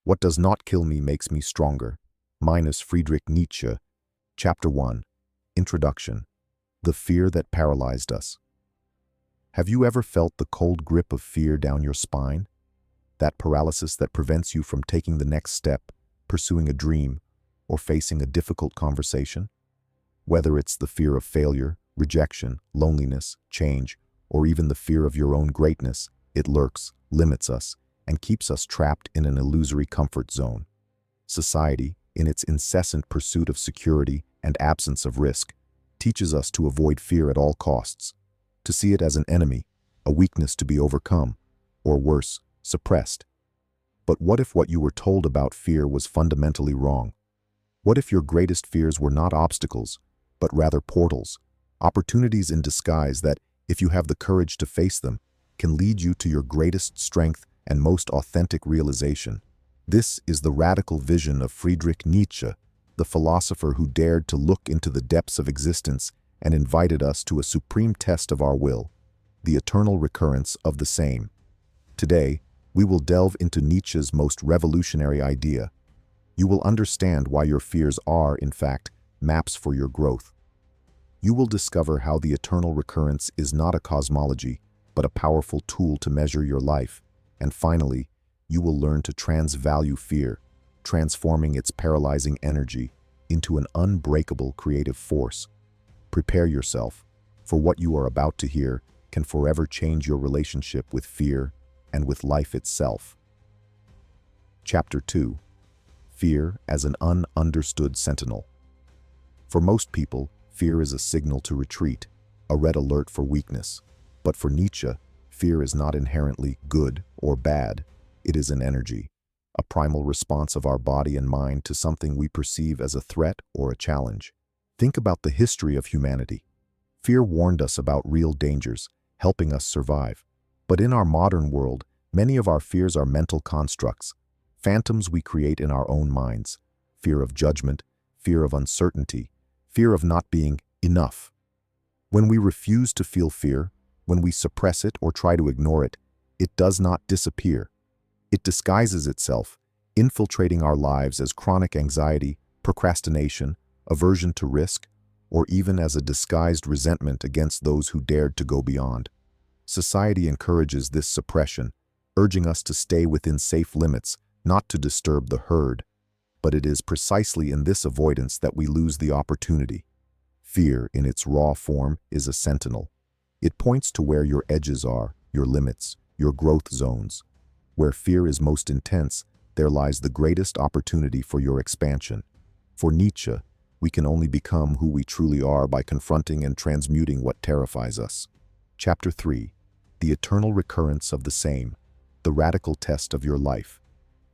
What does not kill me makes me stronger. Minus Friedrich Nietzsche. Chapter 1. Introduction. The fear that paralyzed us. Have you ever felt the cold grip of fear down your spine? That paralysis that prevents you from taking the next step, pursuing a dream, or facing a difficult conversation? Whether it's the fear of failure, rejection, loneliness, change, or even the fear of your own greatness, it lurks, limits us, and keeps us trapped in an illusory comfort zone. Society, in its incessant pursuit of security and absence of risk, teaches us to avoid fear at all costs, to see it as an enemy, a weakness to be overcome, or worse, suppressed. But what if what you were told about fear was fundamentally wrong? What if your greatest fears were not obstacles, but rather portals, opportunities in disguise that, if you have the courage to face them, can lead you to your greatest strength and most authentic realization? This is the radical vision of Friedrich Nietzsche, the philosopher who dared to look into the depths of existence and invited us to a supreme test of our will, the eternal recurrence of the same. Today, we will delve into Nietzsche's most revolutionary idea. You will understand why your fears are, in fact, maps for your growth. You will discover how the eternal recurrence is not a cosmology, but a powerful tool to measure your life. And finally, you will learn to transvalue fear, transforming its paralyzing energy into an unbreakable creative force. Prepare yourself, for what you are about to hear can forever change your relationship with fear and with life itself. Chapter 2. Fear as an ununderstood sentinel. For most people, fear is a signal to retreat, a red alert for weakness. But for Nietzsche, fear is not inherently good or bad. It is an energy, a primal response of our body and mind to something we perceive as a threat or a challenge. Think about the history of humanity. Fear warned us about real dangers, helping us survive. But in our modern world, many of our fears are mental constructs, phantoms we create in our own minds. Fear of judgment, fear of uncertainty, fear of not being enough. When we refuse to feel fear, when we suppress it or try to ignore it, it does not disappear. It disguises itself, infiltrating our lives as chronic anxiety, procrastination, aversion to risk, or even as a disguised resentment against those who dared to go beyond. Society encourages this suppression, urging us to stay within safe limits, not to disturb the herd. But it is precisely in this avoidance that we lose the opportunity. Fear, in its raw form, is a sentinel. It points to where your edges are, your limits, your growth zones. Where fear is most intense, there lies the greatest opportunity for your expansion. For Nietzsche, we can only become who we truly are by confronting and transmuting what terrifies us. Chapter 3. The eternal recurrence of the same, the radical test of your life.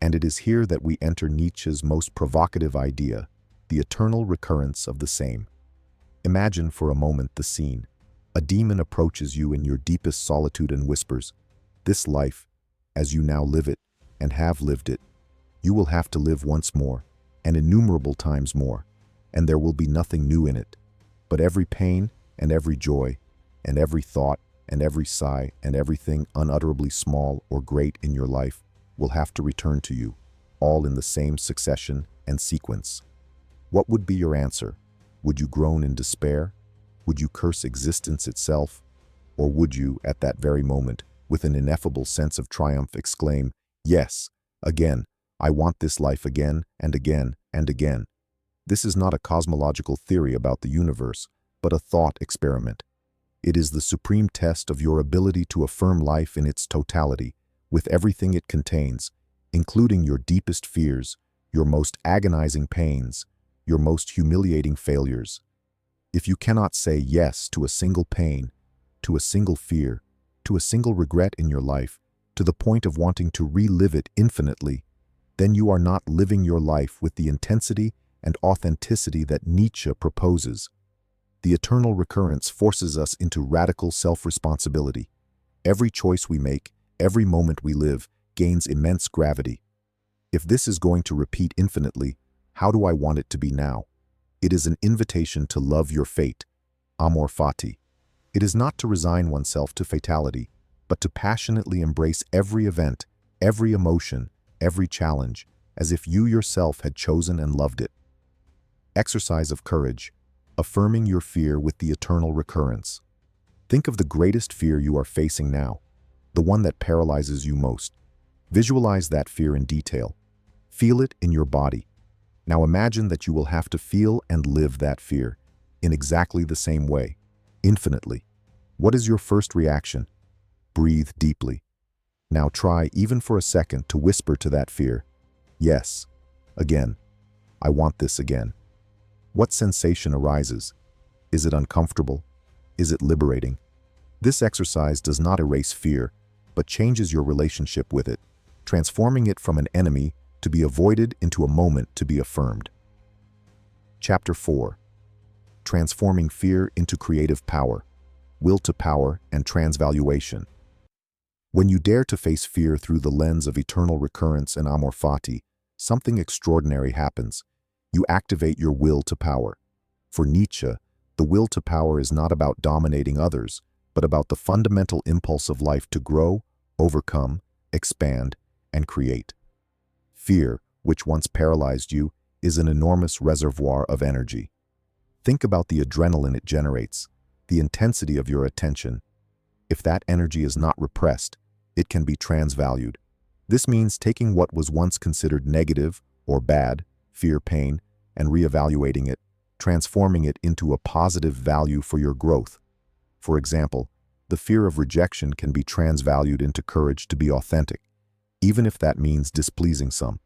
And it is here that we enter Nietzsche's most provocative idea, the eternal recurrence of the same. Imagine for a moment the scene. A demon approaches you in your deepest solitude and whispers, "This life, as you now live it, and have lived it, you will have to live once more, and innumerable times more, and there will be nothing new in it. But every pain and every joy, and every thought and every sigh and everything unutterably small or great in your life will have to return to you, all in the same succession and sequence." What would be your answer? Would you groan in despair? Would you curse existence itself? Or would you, at that very moment, with an ineffable sense of triumph, exclaim, "Yes, again, I want this life again and again and again"? This is not a cosmological theory about the universe, but a thought experiment. It is the supreme test of your ability to affirm life in its totality, with everything it contains, including your deepest fears, your most agonizing pains, your most humiliating failures. If you cannot say yes to a single pain, to a single fear, to a single regret in your life, to the point of wanting to relive it infinitely, then you are not living your life with the intensity and authenticity that Nietzsche proposes. The eternal recurrence forces us into radical self-responsibility. Every choice we make, every moment we live, gains immense gravity. If this is going to repeat infinitely, how do I want it to be now? It is an invitation to love your fate. Amor, Fati. It is not to resign oneself to fatality, but to passionately embrace every event, every emotion, every challenge, as if you yourself had chosen and loved it. Exercise of courage, affirming your fear with the eternal recurrence. Think of the greatest fear you are facing now, the one that paralyzes you most. Visualize that fear in detail. Feel it in your body. Now imagine that you will have to feel and live that fear in exactly the same way, infinitely. What is your first reaction? Breathe deeply. Now try, even for a second, to whisper to that fear, "Yes, again. I want this again." What sensation arises? Is it uncomfortable? Is it liberating? This exercise does not erase fear, but changes your relationship with it, transforming it from an enemy to be avoided into a moment to be affirmed. Chapter 4. Transforming fear into creative power, will to power, and transvaluation. When you dare to face fear through the lens of eternal recurrence and Amor Fati, something extraordinary happens. You activate your will to power. For Nietzsche, the will to power is not about dominating others, but about the fundamental impulse of life to grow, overcome, expand, and create. Fear, which once paralyzed you, is an enormous reservoir of energy. Think about the adrenaline it generates, the intensity of your attention. If that energy is not repressed, it can be transvalued. This means taking what was once considered negative or bad, fear, pain, and reevaluating it, transforming it into a positive value for your growth. For example, the fear of rejection can be transvalued into courage to be authentic, even if that means displeasing some.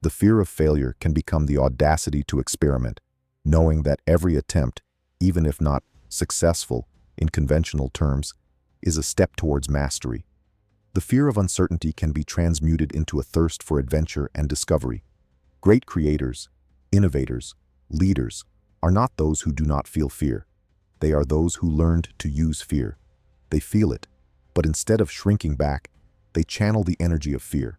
The fear of failure can become the audacity to experiment, knowing that every attempt, even if not successful in conventional terms, is a step towards mastery. The fear of uncertainty can be transmuted into a thirst for adventure and discovery. Great creators, innovators, leaders are not those who do not feel fear. They are those who learned to use fear. They feel it, but instead of shrinking back, they channel the energy of fear.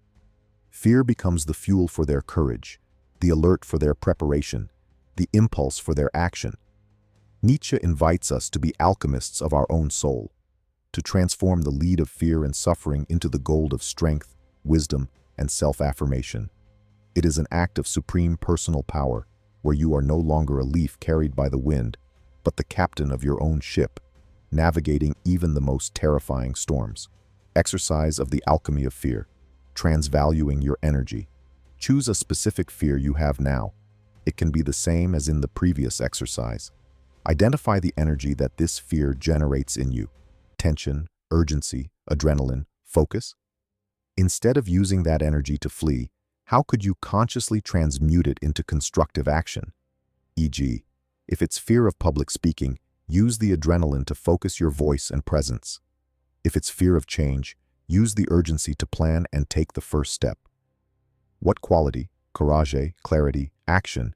Fear becomes the fuel for their courage, the alert for their preparation, the impulse for their action. Nietzsche invites us to be alchemists of our own soul, to transform the lead of fear and suffering into the gold of strength, wisdom, and self-affirmation. It is an act of supreme personal power, where you are no longer a leaf carried by the wind, but the captain of your own ship, navigating even the most terrifying storms. Exercise of the alchemy of fear, transvaluing your energy. Choose a specific fear you have now. It can be the same as in the previous exercise. Identify the energy that this fear generates in you. Tension, urgency, adrenaline, focus. Instead of using that energy to flee, how could you consciously transmute it into constructive action? E.g., if it's fear of public speaking, use the adrenaline to focus your voice and presence. If it's fear of change, use the urgency to plan and take the first step. What quality, courage, clarity, action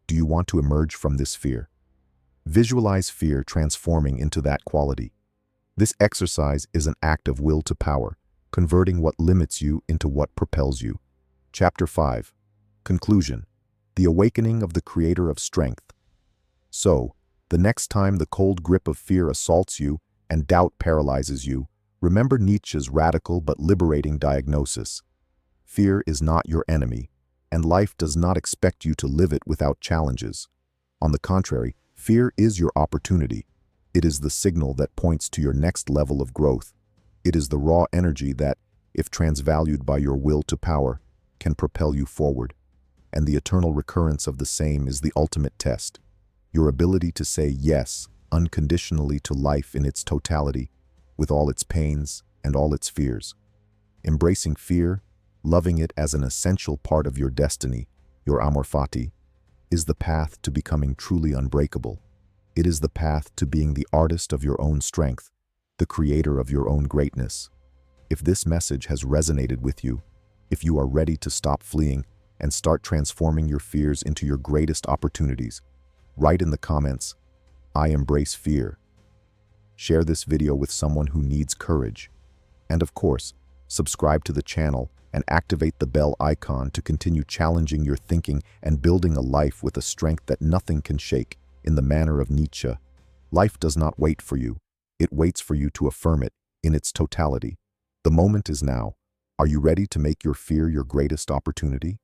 do you want to emerge from this fear? Visualize fear transforming into that quality. This exercise is an act of will to power, converting what limits you into what propels you. Chapter 5. Conclusion. The awakening of the creator of strength. So, the next time the cold grip of fear assaults you and doubt paralyzes you, remember Nietzsche's radical but liberating diagnosis. Fear is not your enemy, and life does not expect you to live it without challenges. On the contrary, fear is your opportunity. It is the signal that points to your next level of growth. It is the raw energy that, if transvalued by your will to power, can propel you forward. And the eternal recurrence of the same is the ultimate test. Your ability to say yes unconditionally to life in its totality, with all its pains and all its fears. Embracing fear, loving it as an essential part of your destiny, your Amor Fati, is the path to becoming truly unbreakable. It is the path to being the artist of your own strength, the creator of your own greatness. If this message has resonated with you, if you are ready to stop fleeing and start transforming your fears into your greatest opportunities, write in the comments, "I embrace fear." Share this video with someone who needs courage. And of course, subscribe to the channel and activate the bell icon to continue challenging your thinking and building a life with a strength that nothing can shake. In the manner of Nietzsche, life does not wait for you. It waits for you to affirm it in its totality. The moment is now. Are you ready to make your fear your greatest opportunity?